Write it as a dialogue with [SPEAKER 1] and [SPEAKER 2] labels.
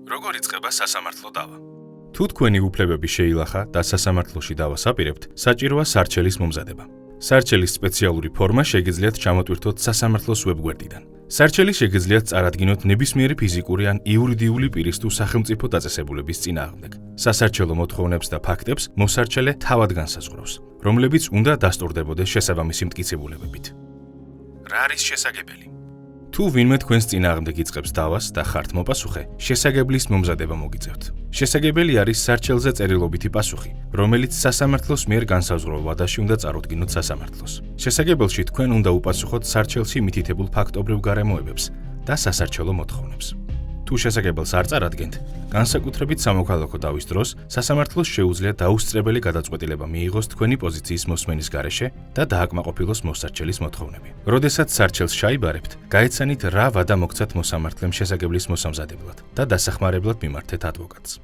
[SPEAKER 1] როგორ იწყება სასამართლო დავა? თუ თქვენი უფლებები შეილახა და სასამართლოში დავას აპირებთ, საჭიროა სარჩელის მომზადება. სარჩელის სპეციალური ფორმა შეგიძლიათ ჩამოტვირთოთ სასამართლოს ვებგვერდიდან. სარჩელი შეგიძლიათ წარადგინოთ ნებისმიერი ფიზიკური ან იურიდიული პირის თუ სახელმწიფო დაწესებულების წინააღმდეგ. სასარჩელო მოთხოვნებს და ფაქტებს მოსარჩელე თავად განსაზღვრავს, რომლებიც უნდა დასტურდებოდეს შესაბამისი მტკიცებულებებით. რა არის შესაგებელი? თუ ვინმე თქვენს წინააღმდეგ იწყებს დავას და ხართ მოპასუხე, შესაგებლის მომზადება მოგიწევთ. შესაგებელი არის სარჩელზე წერილობითი პასუხი, რომელიც სასამართლოს მიერ განსაზღვრულ ვადაში უნდა წარუდგინოთ სასამართლოს. შესაგებელში თქვენ უნდა უპასუხოთ სარჩელში მითითებულ ფაქტობრივ გარემოებებს და სასარჩელო მოთხოვნებს. თუ შესაგებელს არ წარადგენთ, განსაკუთრებით სამოქალაქო დავის დროს სასამართლოს შეუძლია დაუსწრებელი გადაწყვეტილება მიიღოს თქვენი პოზიციის მოსმენის გარეშე და დააკმაყოფილოს მოსარჩელის მოთხოვნები. როდესაც სარჩელს ჩაიბარებთ, გაეცანით რა ვადა მოგცათ მოსამართლემ შესაგებლის მოსამზადებლად და დასახმარებლად მიმართეთ ადვოკატს.